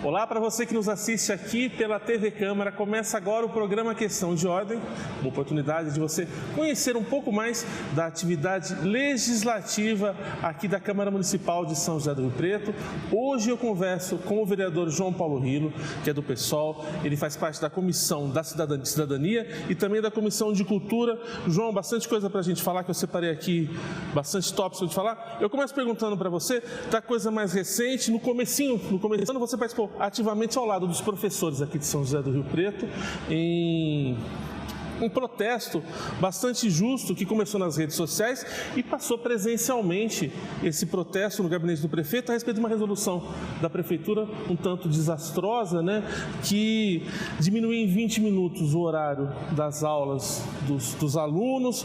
Olá para você que nos assiste aqui pela TV Câmara. Começa agora o programa Questão de Ordem, uma oportunidade de você conhecer um pouco mais da atividade legislativa aqui da Câmara Municipal de São José do Rio Preto. Hoje eu converso com o vereador João Paulo Rilo, que é do PSOL. Ele faz parte da Comissão da Cidadania e também da Comissão de Cultura. João, bastante coisa para a gente falar, que eu separei aqui, bastante tópicos para a gente falar. Eu começo perguntando para você da coisa mais recente. No comecinho você participou ativamente ao lado dos professores aqui de São José do Rio Preto em um protesto bastante justo que começou nas redes sociais e passou presencialmente esse protesto no gabinete do prefeito a respeito de uma resolução da prefeitura um tanto desastrosa, né, que diminuiu em 20 minutos o horário das aulas dos alunos,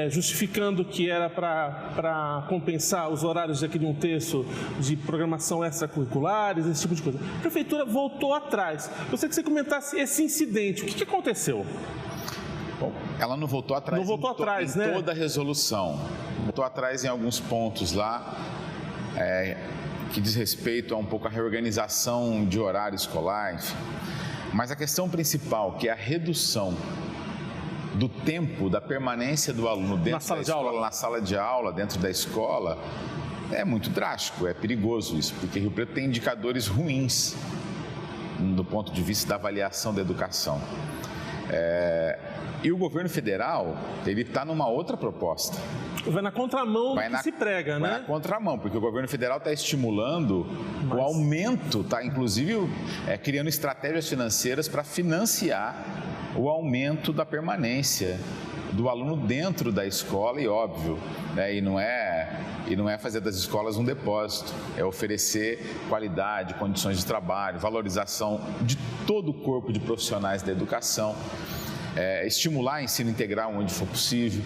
justificando que era para compensar os horários de um terço de programação extracurriculares, esse tipo de coisa. A prefeitura voltou atrás. Gostaria que você comentasse esse incidente. O que aconteceu? Bom, ela não voltou atrás, em toda a resolução. Voltou atrás em alguns pontos lá, que diz respeito a um pouco a reorganização de horário escolar, enfim. Mas a questão principal, que é a redução do tempo da permanência do aluno dentro da escola, na sala de aula, dentro da escola, é muito drástico, é perigoso isso, porque Rio Preto tem indicadores ruins do ponto de vista da avaliação da educação. E o governo federal, ele está numa outra proposta. Vai na contramão do que se prega, né? Vai na contramão, porque o governo federal está estimulando o aumento, está inclusive criando estratégias financeiras para financiar o aumento da permanência do aluno dentro da escola, e óbvio, né? E não é fazer das escolas um depósito, é oferecer qualidade, condições de trabalho, valorização de todo o corpo de profissionais da educação. Estimular ensino integral onde for possível.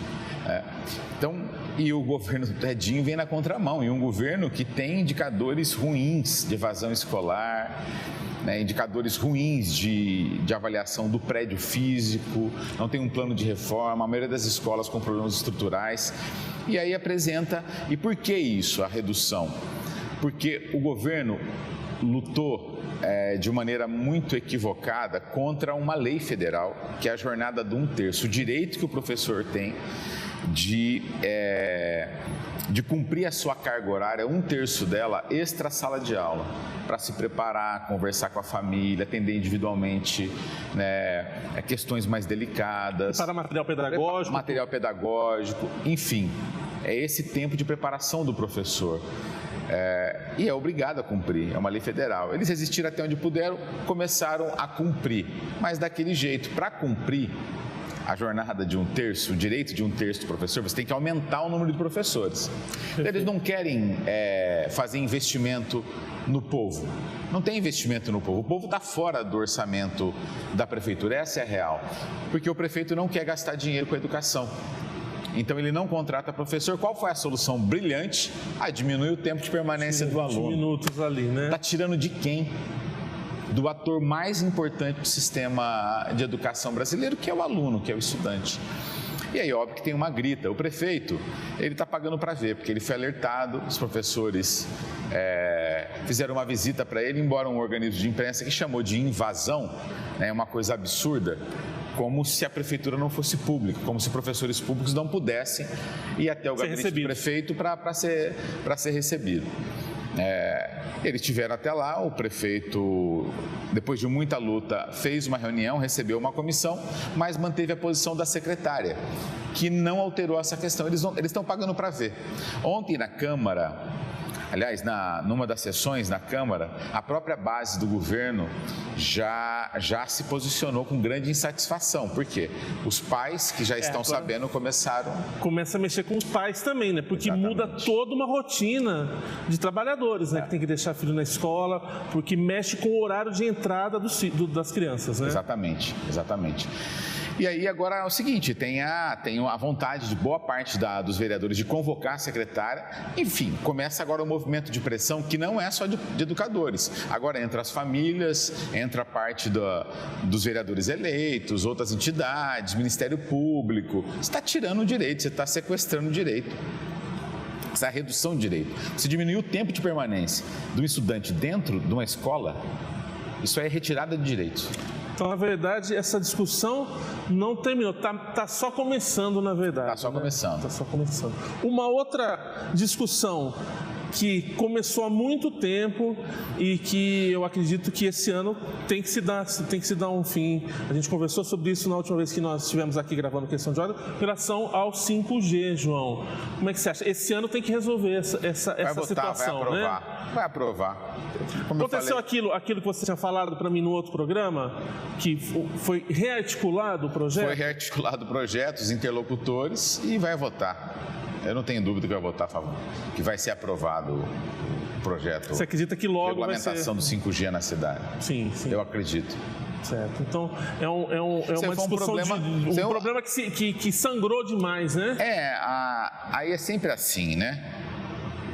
Então, e o governo do Edinho vem na contramão, e um governo que tem indicadores ruins de evasão escolar, né, indicadores ruins de avaliação do prédio físico, não tem um plano de reforma, a maioria das escolas com problemas estruturais, e aí apresenta. E por que isso, a redução? Porque o governo lutou de maneira muito equivocada contra uma lei federal, que é a jornada do 1/3, o direito que o professor tem de cumprir a sua carga horária, 1/3 dela, extra sala de aula, para se preparar, conversar com a família, atender individualmente, né, questões mais delicadas. Para material pedagógico. Enfim, é esse tempo de preparação do professor. E é obrigado a cumprir, é uma lei federal. Eles resistiram até onde puderam, começaram a cumprir, mas daquele jeito. Para cumprir a jornada de 1/3, o direito de 1/3 do professor, você tem que aumentar o número de professores. Eles não querem fazer investimento no povo. Não tem investimento no povo. O povo está fora do orçamento da prefeitura, essa é a real. Porque o prefeito não quer gastar dinheiro com a educação. Então, ele não contrata professor. Qual foi a solução brilhante? Diminui o tempo de permanência do aluno. 20 minutos ali, né? Está tirando de quem? Do ator mais importante do sistema de educação brasileiro, que é o aluno, que é o estudante. E aí, óbvio que tem uma grita. O prefeito, ele está pagando para ver, porque ele foi alertado, os professores fizeram uma visita para ele, embora um organismo de imprensa que chamou de invasão, né, uma coisa absurda, como se a prefeitura não fosse pública, como se professores públicos não pudessem ir até o gabinete do prefeito para ser recebido. Eles estiveram até lá, o prefeito, depois de muita luta, fez uma reunião, recebeu uma comissão, mas manteve a posição da secretária, que não alterou essa questão. Eles estão pagando para ver. Ontem na Câmara, aliás, numa das sessões na Câmara, a própria base do governo já se posicionou com grande insatisfação. Por quê? Os pais que já estão sabendo Começa a mexer com os pais também, né? Porque muda toda uma rotina de trabalhadores, né? Que tem que deixar filho na escola, porque mexe com o horário de entrada das crianças, né? Exatamente. E aí agora é o seguinte, tem a vontade de boa parte dos vereadores de convocar a secretária. Enfim, começa agora o movimento de pressão que não é só de educadores. Agora entra as famílias, entra a parte dos vereadores eleitos, outras entidades, Ministério Público. Você está tirando o direito, você está sequestrando o direito. essa redução de direito, você diminuir o tempo de permanência de um estudante dentro de uma escola, isso é retirada de direitos. Então, na verdade, essa discussão não terminou, tá só começando, na verdade. Está só começando. Está só começando. Uma outra discussão que começou há muito tempo e que eu acredito que esse ano tem que se dar um fim. A gente conversou sobre isso na última vez que nós estivemos aqui gravando Questão de Ordem, em relação ao 5G, João. Como é que você acha? Esse ano tem que resolver essa situação, vai aprovar, né? Vai aprovar. Aconteceu aquilo que você tinha falado para mim no outro programa, que foi rearticulado o projeto? Foi rearticulado o projeto, os interlocutores, e vai votar. Eu não tenho dúvida que vai votar a favor, que vai ser aprovado o projeto. Você acredita que logo vai ser... regulamentação do 5G na cidade? Sim, sim. Eu acredito. Certo. Então, é uma discussão, um problema que sangrou demais, né? Aí é sempre assim, né?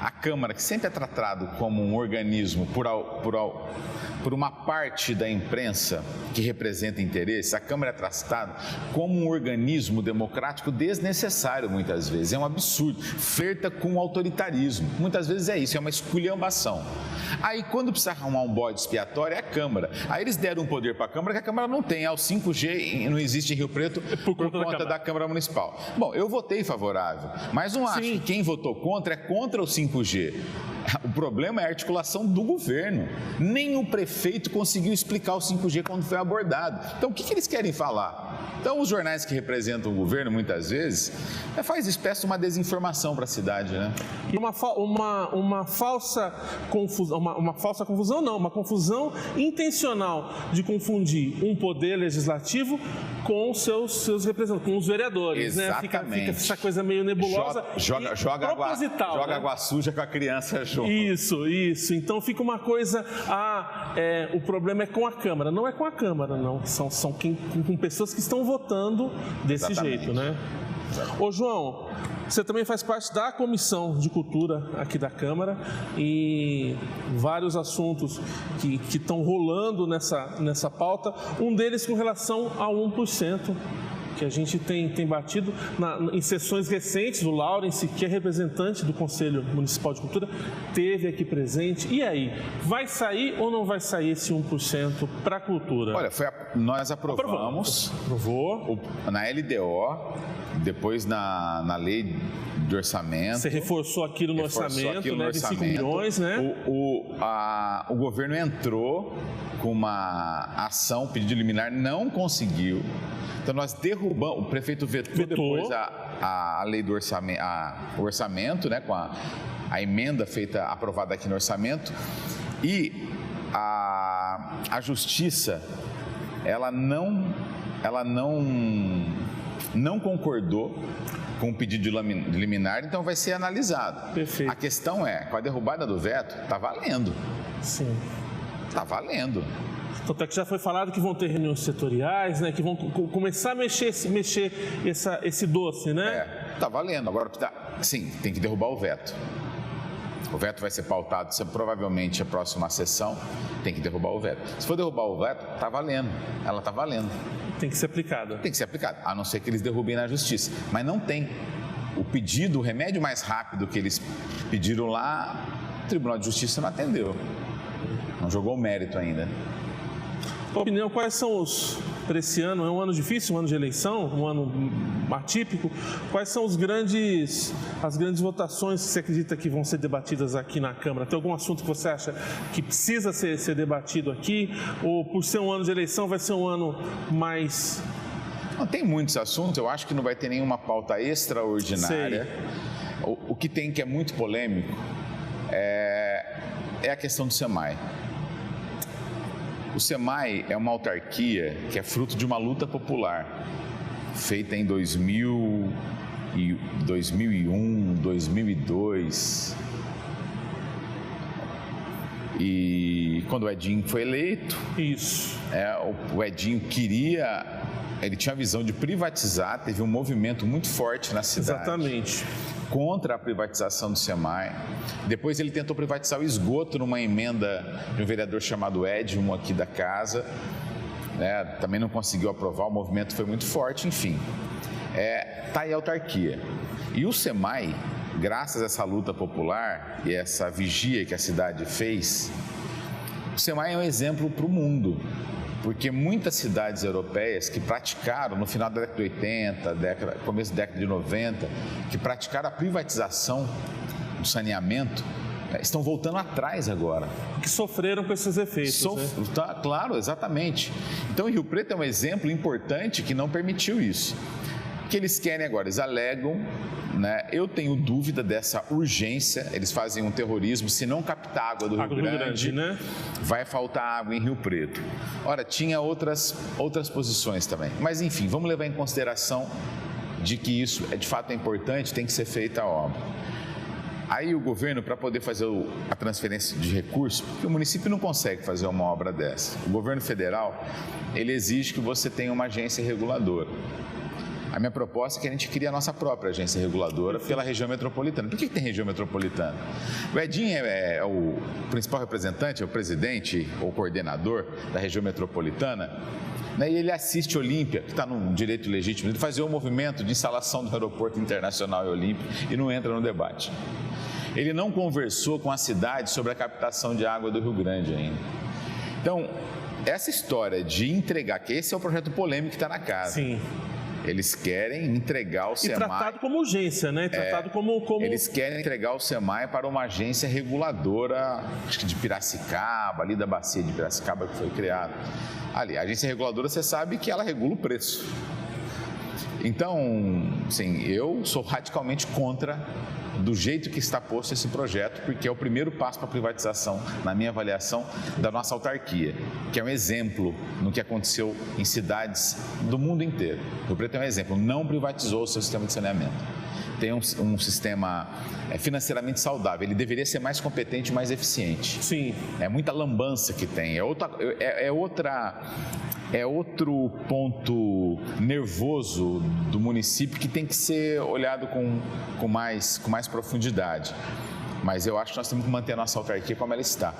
A Câmara, que sempre é tratado como um organismo por uma parte da imprensa que representa interesses, a Câmara é tratada como um organismo democrático desnecessário, muitas vezes. É um absurdo, flerta com o autoritarismo. Muitas vezes é isso, é uma esculhambação. Aí, quando precisa arrumar um bode expiatório, é a Câmara. Aí eles deram um poder para a Câmara que a Câmara não tem. O 5G não existe em Rio Preto por conta da Câmara Municipal. Bom, eu votei favorável, mas não acho que quem votou contra é contra o 5G. O problema é a articulação do governo. Nem o prefeito conseguiu explicar o 5G quando foi abordado. Então, o que eles querem falar? Então, os jornais que representam o governo, muitas vezes, faz espécie de uma desinformação para a cidade, né? E uma falsa confusão, uma confusão intencional de confundir um poder legislativo com seus representantes, com os vereadores, exatamente, né? Fica essa coisa meio nebulosa. Joga né? água suja com a criança junto. Isso. Então fica uma coisa, o problema é com a Câmara. Não é com a Câmara, não. São com pessoas que estão votando desse jeito, né? Ô, João, você também faz parte da Comissão de Cultura aqui da Câmara e vários assuntos que estão rolando nessa pauta, um deles com relação ao 1%, que a gente tem batido em sessões recentes. O Laurence, que é representante do Conselho Municipal de Cultura, esteve aqui presente. E aí, vai sair ou não vai sair esse 1% para a cultura? Olha, nós aprovamos. Aprovou. Na LDO, depois na lei de orçamento. Você reforçou aquilo no orçamento, né? De 5 milhões, né? O governo entrou com uma ação, pedido liminar, não conseguiu. Então, nós derrubamos, o prefeito vetou depois a lei do orçamento, o orçamento, né, com a emenda aprovada aqui no orçamento, e a justiça, ela não concordou com o pedido de liminar, então vai ser analisado. Perfeito. A questão é, com a derrubada do veto, está valendo. Sim. Está valendo. Tanto é que já foi falado que vão ter reuniões setoriais, né? Que vão começar a mexer esse doce, né? Tá valendo. Agora, sim, tem que derrubar o veto. O veto vai ser pautado, provavelmente, a próxima sessão, tem que derrubar o veto. Se for derrubar o veto, tá valendo. Ela tá valendo. Tem que ser aplicada. Tem que ser aplicada, a não ser que eles derrubem na justiça. Mas não tem. O remédio mais rápido que eles pediram lá, o Tribunal de Justiça não atendeu. Não jogou o mérito ainda. Tua opinião, quais são para esse ano? É um ano difícil, um ano de eleição, um ano atípico. Quais são as grandes votações que você acredita que vão ser debatidas aqui na Câmara? Tem algum assunto que você acha que precisa ser debatido aqui? Ou por ser um ano de eleição, vai ser um ano mais... Não, tem muitos assuntos, eu acho que não vai ter nenhuma pauta extraordinária. O que tem que é muito polêmico é a questão do SEMAI. O SEMAI é uma autarquia que é fruto de uma luta popular, feita em 2001, 2002. E quando o Edinho foi eleito, isso. O Edinho ele tinha a visão de privatizar, teve um movimento muito forte na cidade. Exatamente. Contra a privatização do SEMAI. Depois ele tentou privatizar o esgoto numa emenda de um vereador chamado Edmo aqui da casa. Também não conseguiu aprovar, o movimento foi muito forte, enfim. Tá aí a autarquia. E o SEMAI, graças a essa luta popular e essa vigia que a cidade fez, o SEMAI é um exemplo para o mundo, porque muitas cidades europeias que praticaram, no final da década de 80, começo da década de 90, que praticaram a privatização do saneamento, estão voltando atrás agora. Que sofreram com esses efeitos. Tá, claro, exatamente. Então, Rio Preto é um exemplo importante que não permitiu isso. O que eles querem agora? Eles alegam, né? Eu tenho dúvida dessa urgência. Eles fazem um terrorismo. Se não captar água do Rio Grande, né? Vai faltar água em Rio Preto. Ora, tinha outras posições também. Mas, enfim, vamos levar em consideração de que isso, de fato, é importante, tem que ser feita a obra. Aí o governo, para poder fazer a transferência de recursos, porque o município não consegue fazer uma obra dessa. O governo federal, ele exige que você tenha uma agência reguladora. A minha proposta é que a gente crie a nossa própria agência reguladora pela região metropolitana. Por que tem região metropolitana? O Edinho é o principal representante, é o presidente ou coordenador da região metropolitana, né? E ele assiste Olímpia, que está no direito legítimo, de fazer o movimento de instalação do aeroporto internacional em Olímpia e não entra no debate. Ele não conversou com a cidade sobre a captação de água do Rio Grande ainda. Então, essa história de entregar, que esse é o projeto polêmico que está na casa. Sim. Eles querem entregar o SEMAI... E tratado como urgência, né? Tratado como... Eles querem entregar o SEMAI para uma agência reguladora, acho que de Piracicaba, ali da bacia de Piracicaba que foi criada. Ali, a agência reguladora, você sabe que ela regula o preço. Então, sim, eu sou radicalmente contra do jeito que está posto esse projeto, porque é o primeiro passo para a privatização, na minha avaliação, da nossa autarquia, que é um exemplo no que aconteceu em cidades do mundo inteiro. O Rio Preto é um exemplo, não privatizou o seu sistema de saneamento. Tem um sistema financeiramente saudável, ele deveria ser mais competente e mais eficiente. Sim. É muita lambança que tem, é outro ponto nervoso do município que tem que ser olhado com mais profundidade. Mas eu acho que nós temos que manter a nossa autarquia como ela está.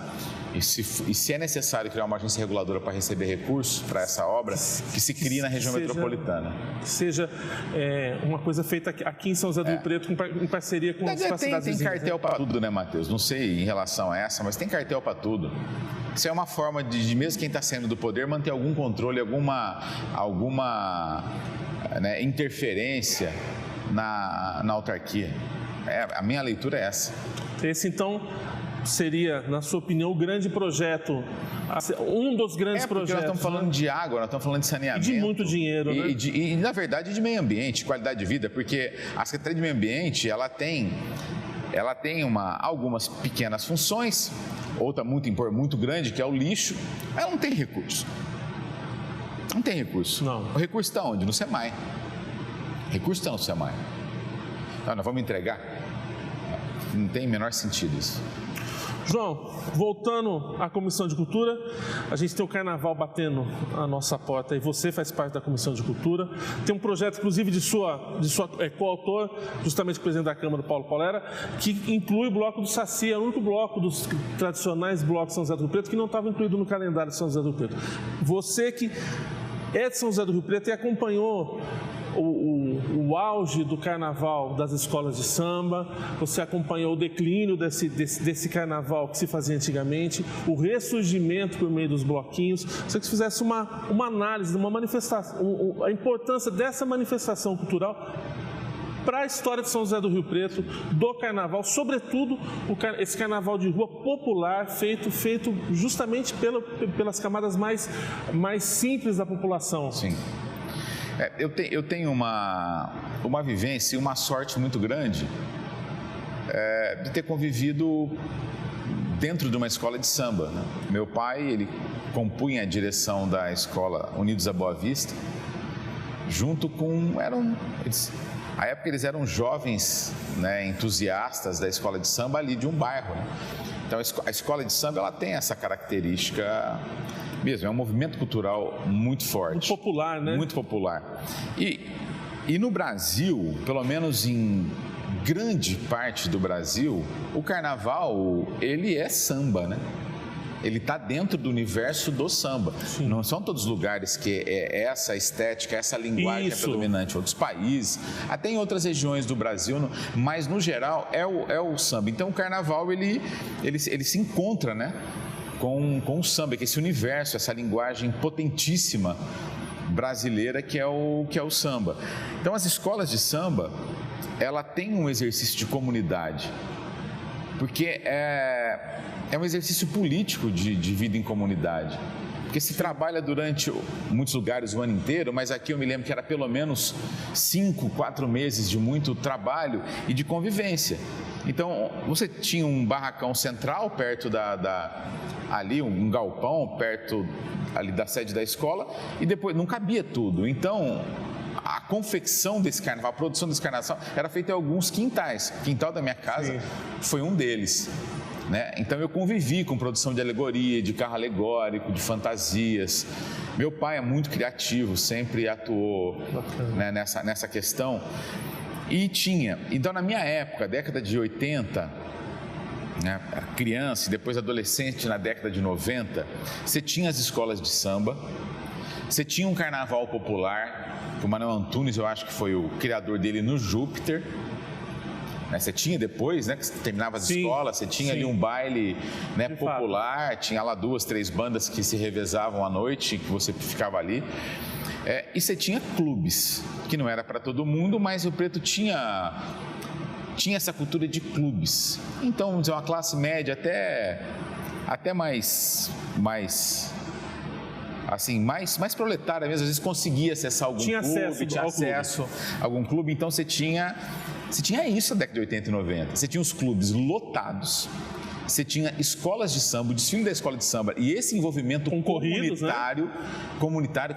E se é necessário criar uma agência reguladora para receber recursos para essa obra, que se crie na região metropolitana. Que seja uma coisa feita aqui em São José do Rio Preto, em parceria com as cidades vizinhas. Tem cartel para tudo, né, Matheus? Não sei em relação a essa, mas tem cartel para tudo. Isso é uma forma de mesmo quem está saindo do poder, manter algum controle, alguma interferência na autarquia. A minha leitura é essa. Esse, então, seria, na sua opinião, o grande projeto, um dos grandes projetos. Nós estamos falando de água, nós estamos falando de saneamento. E de muito dinheiro, né? E, na verdade, de meio ambiente, qualidade de vida, porque a Secretaria de Meio Ambiente, ela tem algumas pequenas funções, outra muito grande, que é o lixo. Ela não tem recurso. Não tem recurso. Não. O recurso está onde? No SEMAI. O recurso está no SEMAI. Então, nós vamos entregar? Não tem o menor sentido isso. João, voltando à Comissão de Cultura, a gente tem o Carnaval batendo a nossa porta e você faz parte da Comissão de Cultura. Tem um projeto, inclusive, de sua coautor, justamente o presidente da Câmara, Paulo Paulera, que inclui o Bloco do Saci, é o único bloco dos tradicionais blocos de São José do Rio Preto que não estava incluído no calendário de São José do Rio Preto. Você que é de São José do Rio Preto e acompanhou o auge do carnaval das escolas de samba, você acompanhou o declínio desse carnaval que se fazia antigamente, o ressurgimento por meio dos bloquinhos. Se você fizesse uma análise, uma manifestação, a importância dessa manifestação cultural para a história de São José do Rio Preto, do carnaval, sobretudo esse carnaval de rua popular, feito justamente pelas camadas mais simples da população. Sim. Eu tenho uma vivência e uma sorte muito grande de ter convivido dentro de uma escola de samba, né? Meu pai, ele compunha a direção da escola Unidos à Boa Vista, junto com... À época eles eram jovens, né, entusiastas da escola de samba ali de um bairro, né? Então a escola de samba, ela tem essa característica mesmo, é um movimento cultural muito forte. Muito popular, né? Muito popular. E no Brasil, pelo menos em grande parte do Brasil, o carnaval, ele é samba, né? ele está dentro do universo do samba. Sim. Não são todos os lugares que essa estética, essa linguagem é predominante. Outros países, até em outras regiões do Brasil, mas no geral é o samba. Então o carnaval ele se encontra, né, com o samba, que é esse universo, essa linguagem potentíssima brasileira que é o samba. Então as escolas de samba, ela tem um exercício de comunidade, porque é um exercício político de vida em comunidade. Porque se trabalha durante muitos lugares o ano inteiro, mas aqui eu me lembro que era pelo menos 5, 4 meses de muito trabalho e de convivência. Então, você tinha um barracão central perto ali, um galpão perto ali da sede da escola, e depois não cabia tudo. Então, a confecção desse carnaval, a produção desse carnaval era feita em alguns quintais. O quintal da minha casa foi um deles. Né? Então eu convivi com produção de alegoria, de carro alegórico, de fantasias. Meu pai é muito criativo, sempre atuou, né, nessa questão. E então na minha época, década de 80, né, criança e depois adolescente na década de 90, você tinha as escolas de samba, você tinha um carnaval popular, que o Manuel Antunes, eu acho que foi o criador dele no Júpiter. Você tinha depois, né, que você terminava as escolas, você tinha ali um baile, né, popular, tinha lá 2, 3 bandas que se revezavam à noite, que você ficava ali. E você tinha clubes, que não era para todo mundo, mas o Preto tinha essa cultura de clubes. Então, vamos dizer, uma classe média até mais proletária mesmo, às vezes conseguia acessar algum clube, tinha acesso a algum clube. Então você tinha isso na década de 80 e 90. Você tinha os clubes lotados, você tinha escolas de samba, o desfile da escola de samba e esse envolvimento comunitário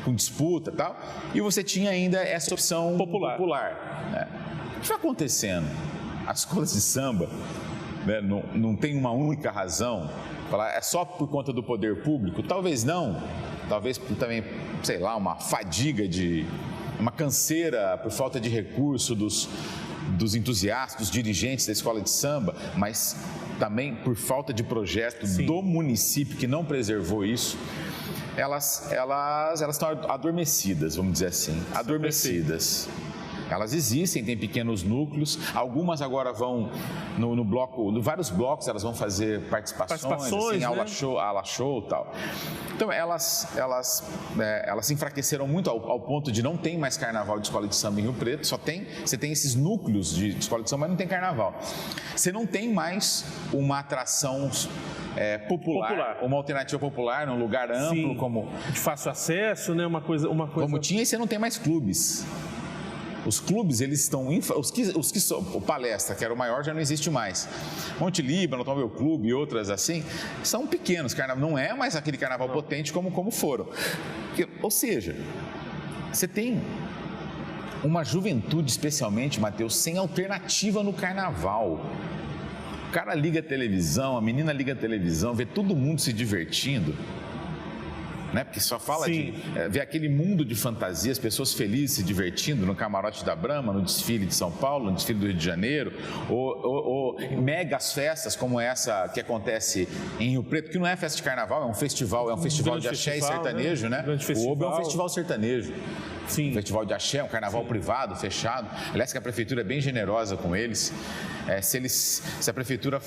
com disputa e tal. E você tinha ainda essa opção popular, né? O que vai acontecendo? As escolas de samba, né, não tem uma única razão. Falar, é só por conta do poder público? Talvez não. Talvez também, sei lá, uma fadiga uma canseira por falta de recurso dos entusiastas, dos dirigentes da escola de samba, mas também por falta de projeto do município que não preservou isso. Elas estão adormecidas, vamos dizer assim, adormecidas. Elas existem, tem pequenos núcleos, algumas agora vão no vários blocos elas vão fazer participações assim, né? aula show e tal. Então elas se enfraqueceram muito ao ponto de não tem mais carnaval de escola de samba em Rio Preto, você tem esses núcleos de escola de samba, mas não tem carnaval. Você não tem mais uma atração popular, uma alternativa popular num lugar amplo, como de fácil acesso, né? Uma coisa como tinha, e você não tem mais clubes. Os clubes, eles estão... Os que são... O Palestra, que era o maior, já não existe mais. Monte Líbano, Automóvel Clube e outras assim, são pequenos. Não é mais aquele carnaval potente como foram. Ou seja, você tem uma juventude, especialmente, Matheus, sem alternativa no carnaval. O cara liga a televisão, a menina liga a televisão, vê todo mundo se divertindo. Né? Porque só fala de ver aquele mundo de fantasias, pessoas felizes se divertindo no camarote da Brahma, no desfile de São Paulo, no desfile do Rio de Janeiro, ou megas festas como essa que acontece em Rio Preto, que não é festa de carnaval, é um festival de axé e sertanejo, né? O Oba é um festival sertanejo. Sim. Um festival de axé, um carnaval privado, fechado. Aliás, que a prefeitura é bem generosa com eles. Se a prefeitura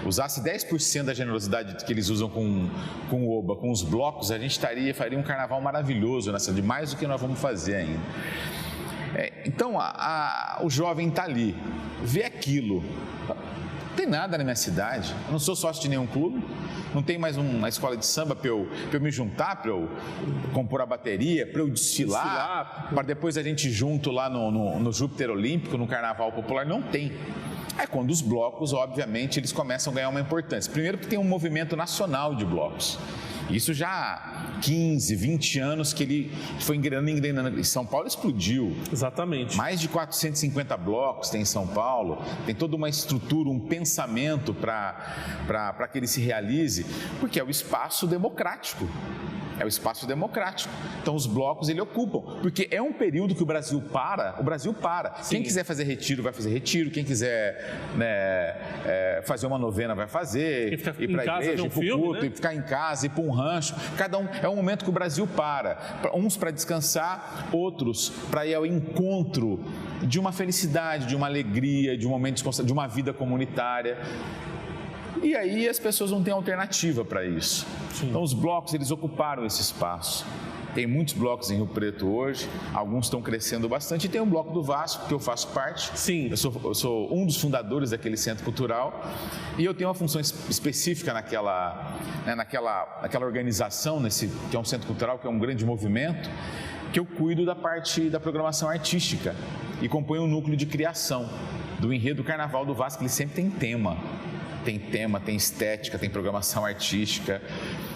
usasse 10% da generosidade que eles usam com o Oba, com os blocos, a gente faria um carnaval maravilhoso nessa, de mais do que nós vamos fazer ainda. Então, o jovem está ali, vê aquilo. Não tem nada na minha cidade, eu não sou sócio de nenhum clube, não tem mais uma escola de samba para eu me juntar, para eu compor a bateria, para eu desfilar, para depois a gente junto lá no Júpiter Olímpico, no Carnaval Popular. Não tem. É quando os blocos, obviamente, eles começam a ganhar uma importância. Primeiro porque tem um movimento nacional de blocos. Isso já há 15, 20 anos que ele foi engrenando. São Paulo explodiu. Exatamente. Mais de 450 blocos tem em São Paulo, tem toda uma estrutura, um pensamento para que ele se realize, porque é o espaço democrático. É o espaço democrático. Então, os blocos, ele ocupam. Porque é um período que o Brasil para. Sim. Quem quiser fazer retiro, vai fazer retiro. Quem quiser fazer uma novena, vai fazer. Ir para a igreja, ir para o culto, ficar em casa, ir para um rancho. Cada um, é um momento que o Brasil para. Uns para descansar, outros para ir ao encontro de uma felicidade, de uma alegria, de um momento de uma vida comunitária. E aí as pessoas não têm alternativa para isso. Sim. Então os blocos, eles ocuparam esse espaço. Tem muitos blocos em Rio Preto hoje, alguns estão crescendo bastante. E tem o Bloco do Vasco, que eu faço parte. Sim. Eu sou um dos fundadores daquele centro cultural. E eu tenho uma função específica naquela organização, que é um centro cultural, que é um grande movimento, que eu cuido da parte da programação artística e componho um núcleo de criação do enredo Carnaval do Vasco, que ele sempre tem tema. Tem tema, tem estética, tem programação artística.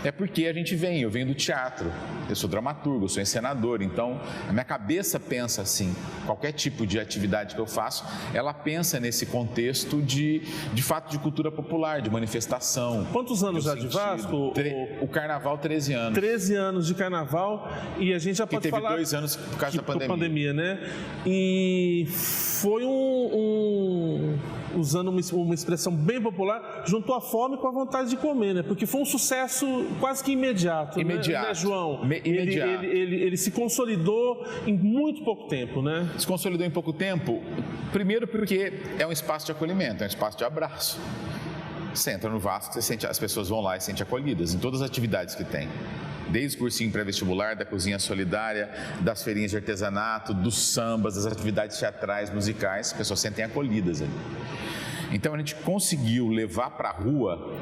É porque eu venho do teatro, eu sou dramaturgo, eu sou encenador, então a minha cabeça pensa assim, qualquer tipo de atividade que eu faço, ela pensa nesse contexto de fato de cultura popular, de manifestação. Quantos anos já de Vasco? O Carnaval, 13 anos. 13 anos de Carnaval, e a gente já pode falar... teve 2 anos por causa da pandemia, né? E foi usando uma expressão bem popular, juntou a fome com a vontade de comer, né? Porque foi um sucesso quase que imediato. Imediato. Né, João? Imediato. Ele se consolidou em muito pouco tempo, né? Se consolidou em pouco tempo, primeiro porque é um espaço de acolhimento, é um espaço de abraço. Você entra no Vasco, as pessoas vão lá e se sentem acolhidas em todas as atividades que tem. Desde o cursinho pré-vestibular, da cozinha solidária, das feirinhas de artesanato, dos sambas, das atividades teatrais, musicais, as pessoas se sentem acolhidas ali. Então a gente conseguiu levar para a rua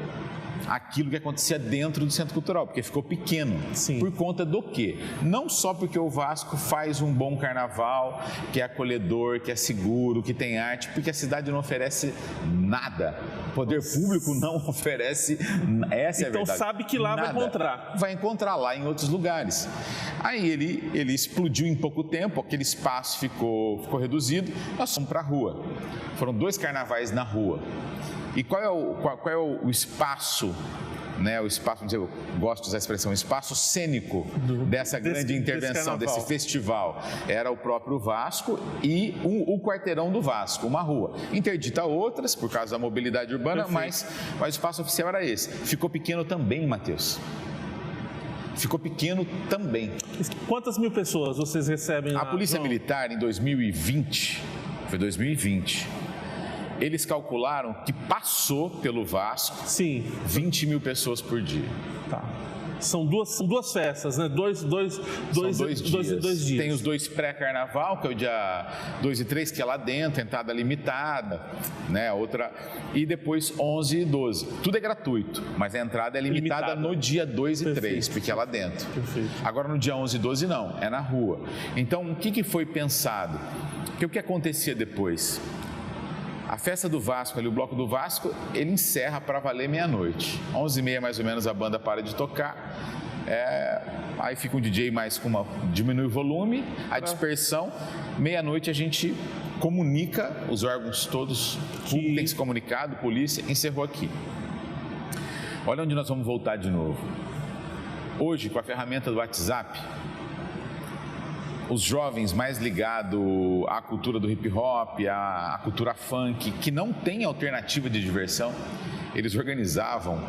aquilo que acontecia dentro do Centro Cultural, porque ficou pequeno. Sim. Por conta do quê? Não só porque o Vasco faz um bom carnaval, que é acolhedor, que é seguro, que tem arte, porque a cidade não oferece nada. O poder público não oferece, essa é a verdade. Então sabe que lá nada. Vai encontrar. Vai encontrar lá em outros lugares. Aí ele explodiu em pouco tempo, aquele espaço ficou reduzido, nós fomos para a rua. Foram 2 carnavais na rua. E qual é o espaço, né? O espaço, eu gosto de usar a expressão, espaço cênico dessa grande intervenção, desse festival. Era o próprio Vasco e o quarteirão do Vasco, uma rua. Interdita outras, por causa da mobilidade urbana, mas o espaço oficial era esse. Ficou pequeno também, Matheus. Ficou pequeno também. Quantas mil pessoas vocês recebem lá? A Polícia Militar, em 2020, foi 2020, eles calcularam que passou pelo Vasco 20 mil pessoas por dia. Tá. São duas festas, né? Dois dias. Tem os 2 pré-carnaval, que é o dia 2 e 3, que é lá dentro, entrada limitada, né? Outra. E depois 11 e 12. Tudo é gratuito, mas a entrada é limitada no dia 2 e 3, porque é lá dentro. Perfeito. Agora no dia 11 e 12 não, é na rua. Então o que foi pensado? Porque o que acontecia depois? A festa do Vasco, ali, o Bloco do Vasco, ele encerra para valer meia-noite. 11h30 mais ou menos a banda para de tocar. Aí fica um DJ diminui o volume, a dispersão. Meia-noite a gente comunica, os órgãos todos, tudo tem que ser comunicado, polícia, encerrou aqui. Olha onde nós vamos voltar de novo. Hoje, com a ferramenta do WhatsApp, os jovens mais ligados à cultura do hip hop, à cultura funk, que não tem alternativa de diversão, eles organizavam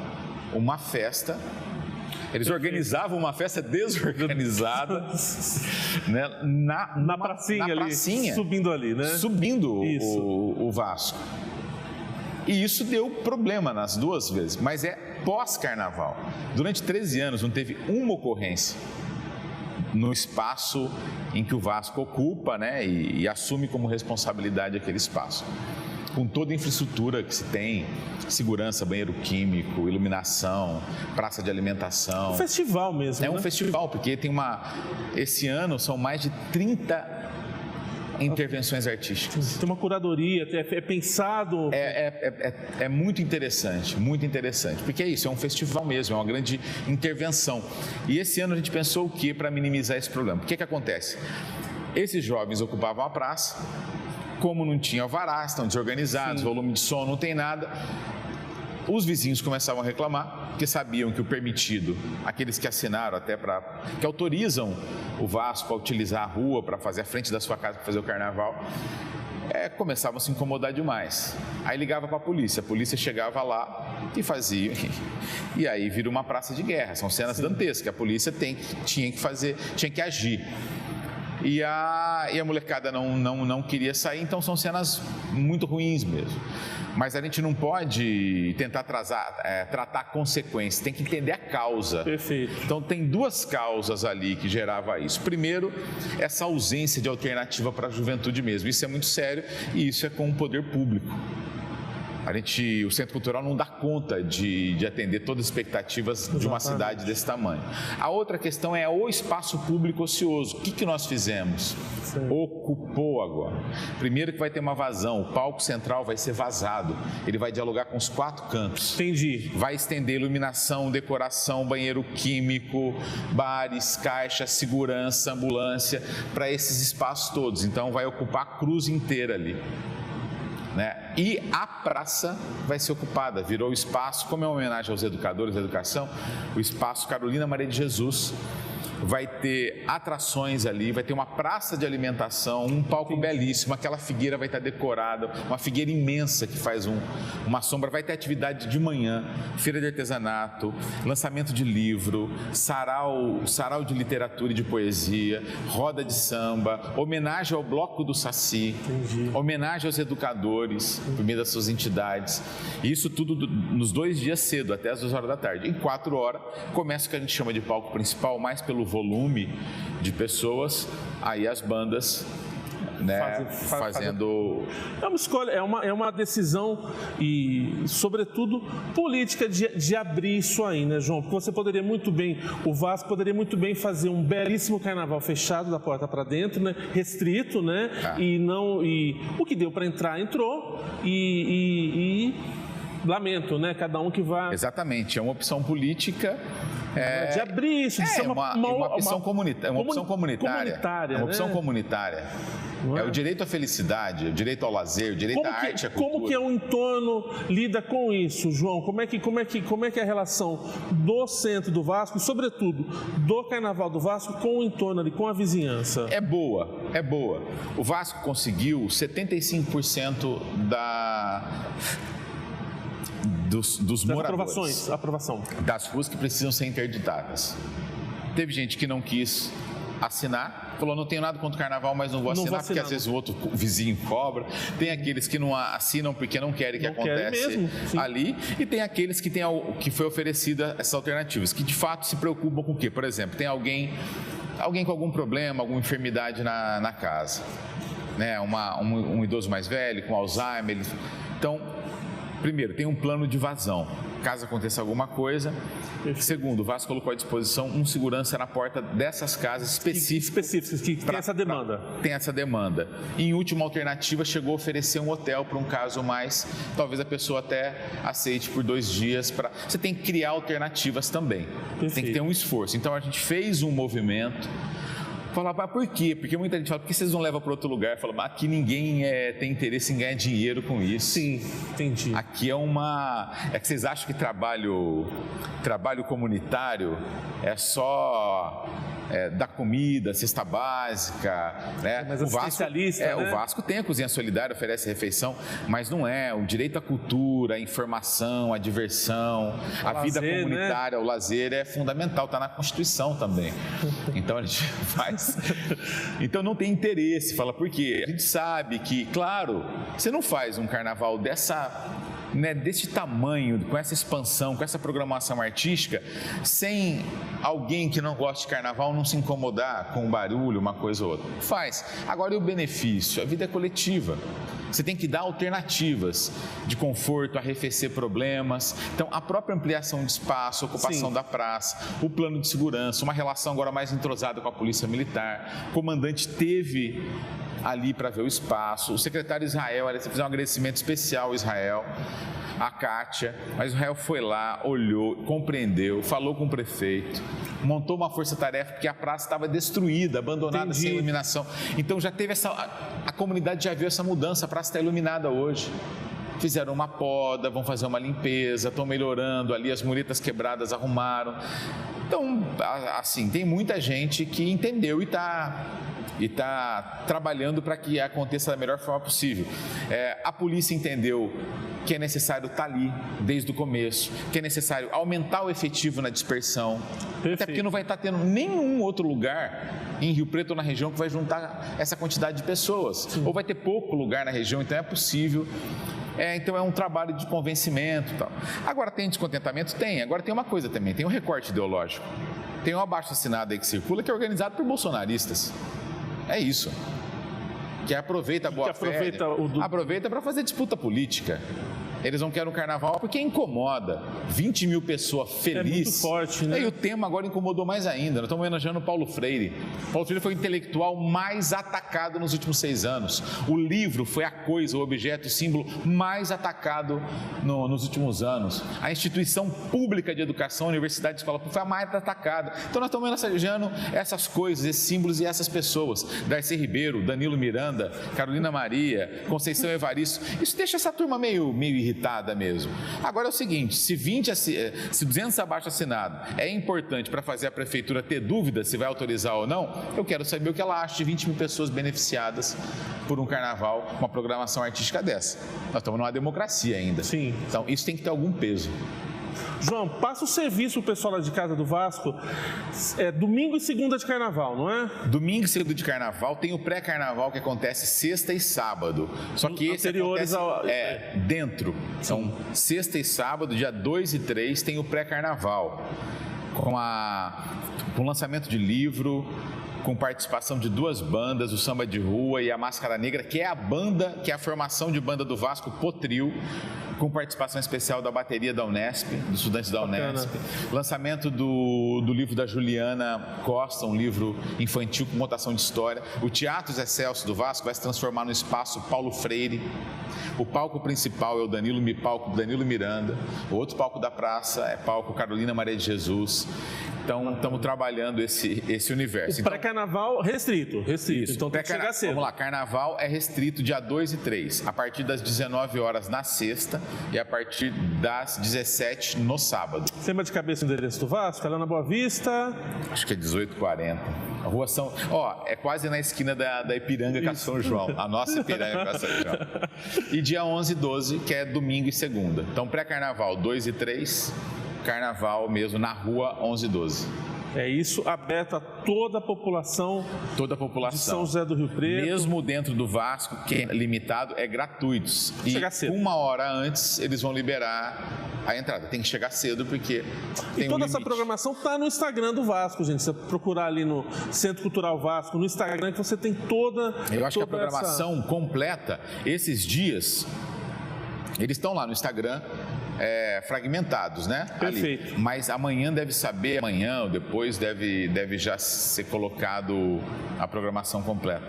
uma festa. Eles organizavam uma festa desorganizada, né, na pracinha, subindo ali, né? Subindo o Vasco. E isso deu problema nas 2 vezes, mas é pós-carnaval. Durante 13 anos não teve uma ocorrência no espaço em que o Vasco ocupa, né, e assume como responsabilidade aquele espaço. Com toda a infraestrutura que se tem, segurança, banheiro químico, iluminação, praça de alimentação. Um festival mesmo, um festival, porque esse ano são mais de 30 intervenções artísticas. Tem uma curadoria, é pensado... É muito interessante, porque é isso, é um festival mesmo, é uma grande intervenção. E esse ano a gente pensou o que para minimizar esse problema? O que acontece? Esses jovens ocupavam a praça, como não tinha alvará, estão desorganizados, volume de som, não tem nada... Os vizinhos começavam a reclamar, porque sabiam que o permitido, aqueles que assinaram até que autorizam o Vasco a utilizar a rua para fazer a frente da sua casa para fazer o carnaval, começavam a se incomodar demais. Aí ligava para a polícia chegava lá e fazia. E aí vira uma praça de guerra, são cenas dantescas, a polícia tinha que agir. E a molecada não queria sair, então são cenas muito ruins mesmo. Mas a gente não pode tentar tratar a consequência, tem que entender a causa. Perfeito. Então tem duas causas ali que gerava isso. Primeiro, essa ausência de alternativa para a juventude mesmo. Isso é muito sério e isso é com o poder público. O Centro Cultural não dá conta de atender todas as expectativas de uma cidade desse tamanho. A outra questão é o espaço público ocioso. O que nós fizemos? Sim. Ocupou agora. Primeiro que vai ter uma vazão, o palco central vai ser vazado. Ele vai dialogar com os 4 cantos. Entendi. Vai estender iluminação, decoração, banheiro químico, bares, caixas, segurança, ambulância, para esses espaços todos. Então vai ocupar a cruz inteira ali. E a praça vai ser ocupada, virou o espaço, como é uma homenagem aos educadores da educação, o espaço Carolina Maria de Jesus. Vai ter atrações ali, vai ter uma praça de alimentação, um palco belíssimo, aquela figueira vai estar decorada, uma figueira imensa que faz uma sombra, vai ter atividade de manhã, feira de artesanato, lançamento de livro, sarau de literatura e de poesia, roda de samba, homenagem ao Bloco do Saci, homenagem aos educadores, por meio das suas entidades, e isso tudo nos 2 dias cedo, até as 2 horas da tarde. Em 4 horas, começa o que a gente chama de palco principal, mais pelo volume de pessoas, aí as bandas fazendo... É uma escolha, é uma decisão e, sobretudo, política de abrir isso aí, né, João? Porque o Vasco poderia muito bem fazer um belíssimo carnaval fechado da porta para dentro, né? Restrito, né? E o que deu para entrar, entrou e lamento, né? Cada um que vá... Exatamente, é uma opção política... de abrir isso, de ser uma opção comunitária. Uma opção comunitária. É o direito à felicidade, o direito ao lazer, o direito à arte, à cultura. Como que o entorno lida com isso, João? Como é que é a relação do centro do Vasco, sobretudo do Carnaval do Vasco, com o entorno ali, com a vizinhança? É boa. O Vasco conseguiu 75% dos moradores. Aprovação. Das ruas que precisam ser interditadas. Teve gente que não quis assinar, falou, não tenho nada contra o carnaval, mas não vou assinar, porque às vezes o outro vizinho cobra. Tem aqueles que não assinam porque não querem que aconteça ali, e tem aqueles que foi oferecida essas alternativas, que de fato se preocupam com o quê? Por exemplo, tem alguém com algum problema, alguma enfermidade na casa, né? Um idoso mais velho, com Alzheimer. Então, primeiro, tem um plano de vazão, caso aconteça alguma coisa. Segundo, o Vasco colocou à disposição um segurança na porta dessas casas específicas que tem essa demanda. Tem essa demanda. E, em última alternativa, chegou a oferecer um hotel para um caso mais, talvez a pessoa até aceite por 2 dias. Você tem que criar alternativas também. Perfeito. Tem que ter um esforço. Então, a gente fez um movimento. Falava, por quê? Porque muita gente fala, por que vocês não levam para outro lugar? Fala, mas aqui ninguém tem interesse em ganhar dinheiro com isso. Sim, entendi. Aqui é que vocês acham que trabalho comunitário é só dar comida, cesta básica, né? Mas o Vasco tem a cozinha solidária, oferece refeição, mas não é. O direito à cultura, à informação, à diversão, à vida comunitária, o lazer é fundamental, está na Constituição também. Então a gente faz. Então não tem interesse, fala por quê? A gente sabe que, claro, você não faz um carnaval desse tamanho, com essa expansão, com essa programação artística, sem alguém que não gosta de carnaval não se incomodar com o barulho, uma coisa ou outra. Faz. Agora, e o benefício? A vida é coletiva. Você tem que dar alternativas de conforto, arrefecer problemas. Então, a própria ampliação de espaço, ocupação da praça, o plano de segurança, uma relação agora mais entrosada com a Polícia Militar. O comandante teve ali para ver o espaço. O secretário Israel, ele fez um agradecimento especial ao Israel, a Kátia, mas o Israel foi lá, olhou, compreendeu, falou com o prefeito, montou uma força-tarefa porque a praça estava destruída, abandonada, sem iluminação. Então já teve a comunidade já viu essa mudança, a praça está iluminada hoje. Fizeram uma poda, vão fazer uma limpeza, estão melhorando ali, as muretas quebradas arrumaram. Então, assim, tem muita gente que entendeu e está trabalhando para que aconteça da melhor forma possível. A polícia entendeu que é necessário estar ali desde o começo, que é necessário aumentar o efetivo na dispersão, até porque não vai estar tendo nenhum outro lugar em Rio Preto ou na região que vai juntar essa quantidade de pessoas. Sim. Ou vai ter pouco lugar na região, então é possível. Então é um trabalho de convencimento e tal. Agora tem descontentamento? Tem. Agora tem uma coisa também, tem um recorte ideológico. Tem um abaixo-assinado aí que circula que é organizado por bolsonaristas. É isso. Que aproveita a boa-fé. Aproveita para fazer disputa política. Eles não querem um carnaval porque incomoda. 20 mil pessoas felizes. É muito forte, né? E o tema agora incomodou mais ainda. Nós estamos homenageando Paulo Freire. Paulo Freire foi o intelectual mais atacado nos últimos 6 anos. O livro foi a coisa, o objeto, o símbolo mais atacado nos últimos anos. A instituição pública de educação, a universidade, a escola pública, foi a mais atacada. Então nós estamos homenageando essas coisas, esses símbolos e essas pessoas. Darcy Ribeiro, Danilo Miranda, Carolina Maria, Conceição Evaristo. Isso deixa essa turma meio irritada mesmo. Agora é o seguinte, se 200 abaixo-assinados é importante para fazer a prefeitura ter dúvida se vai autorizar ou não, eu quero saber o que ela acha de 20 mil pessoas beneficiadas por um carnaval, uma programação artística dessa. Nós estamos numa democracia ainda. Sim. Então, isso tem que ter algum peso. João, passa o serviço para o pessoal lá de casa do Vasco, domingo e segunda de carnaval, não é? Domingo e segunda de carnaval, tem o pré-carnaval que acontece sexta e sábado. Só que esse acontece dentro. São sexta e sábado, dia 2 e 3, tem o pré-carnaval. Com lançamento de livro, com participação de 2 bandas, o Samba de Rua e a Máscara Negra, que é a formação de banda do Vasco, Potril, com participação especial da bateria da Unesp, dos estudantes da Unesp. Lançamento do livro da Juliana Costa, um livro infantil com contação de história. O Teatro Zé Celso do Vasco vai se transformar no espaço Paulo Freire. O palco principal é o palco Danilo Miranda. O outro palco da praça é palco Carolina Maria de Jesus. Então, estamos trabalhando esse universo. O pré-carnaval restrito. Isso. Então tem que chegar cedo. Vamos lá, carnaval é restrito dia 2 e 3, a partir das 19 horas na sexta e a partir das 17 no sábado. Lembra de cabeça o endereço do Vasco? Lá na Boa Vista? Acho que é 1840. A rua São... é quase na esquina da Ipiranga com a São João. A nossa Ipiranga com a São João. E dia 11 e 12, que é domingo e segunda. Então, pré-carnaval 2 e 3... Carnaval mesmo, na rua 11 e 12. É isso, aberto a toda a população. Toda a população. De São José do Rio Preto. Mesmo dentro do Vasco, que é limitado, é gratuito. E chegar cedo. 1 hora antes, eles vão liberar a entrada. Tem que chegar cedo, porque tem toda essa programação está no Instagram do Vasco, gente. Você procurar ali no Centro Cultural Vasco, no Instagram, que você tem toda... Eu acho que a programação completa, esses dias, eles estão lá no Instagram... fragmentados, né? Perfeito. Ali. Mas amanhã ou depois deve já ser colocado a programação completa.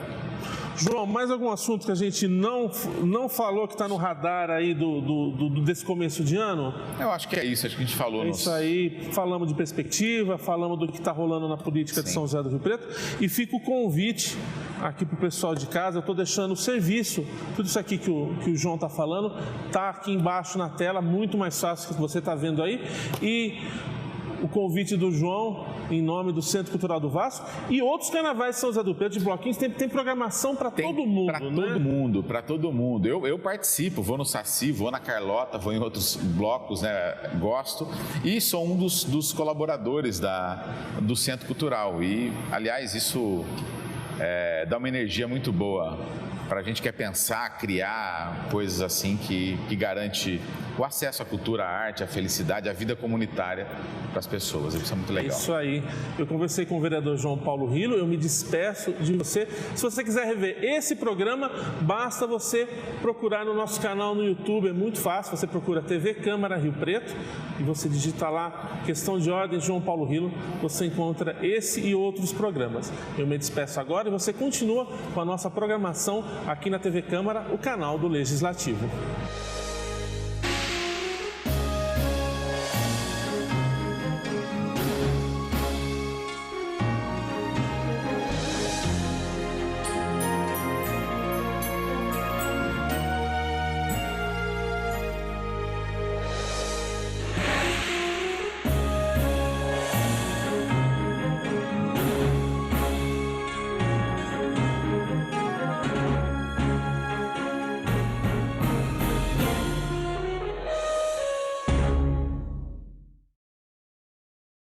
João, mais algum assunto que a gente não falou que está no radar aí desse começo de ano? Eu acho que é isso, acho que a gente falou. Isso aí, falamos de perspectiva, falamos do que está rolando na política de São José do Rio Preto e fica o convite aqui para o pessoal de casa. Eu estou deixando o serviço, tudo isso aqui que o João está falando, está aqui embaixo na tela, muito mais fácil que você está vendo aí. E o convite do João, em nome do Centro Cultural do Vasco, e outros carnavais de São José do Preto, de bloquinhos, tem programação para todo mundo, Para todo mundo. Eu participo, vou no Saci, vou na Carlota, vou em outros blocos, né? Gosto, e sou um dos colaboradores do Centro Cultural. E, aliás, isso dá uma energia muito boa para a gente que quer pensar, criar coisas assim que garante o acesso à cultura, à arte, à felicidade, à vida comunitária para as pessoas. Isso é muito legal. Isso aí. Eu conversei com o vereador João Paulo Rilo, eu me despeço de você. Se você quiser rever esse programa, basta você procurar no nosso canal no YouTube, é muito fácil, você procura TV Câmara Rio Preto e você digita lá Questão de Ordem João Paulo Rilo, você encontra esse e outros programas. Eu me despeço agora e você continua com a nossa programação aqui na TV Câmara, o canal do Legislativo.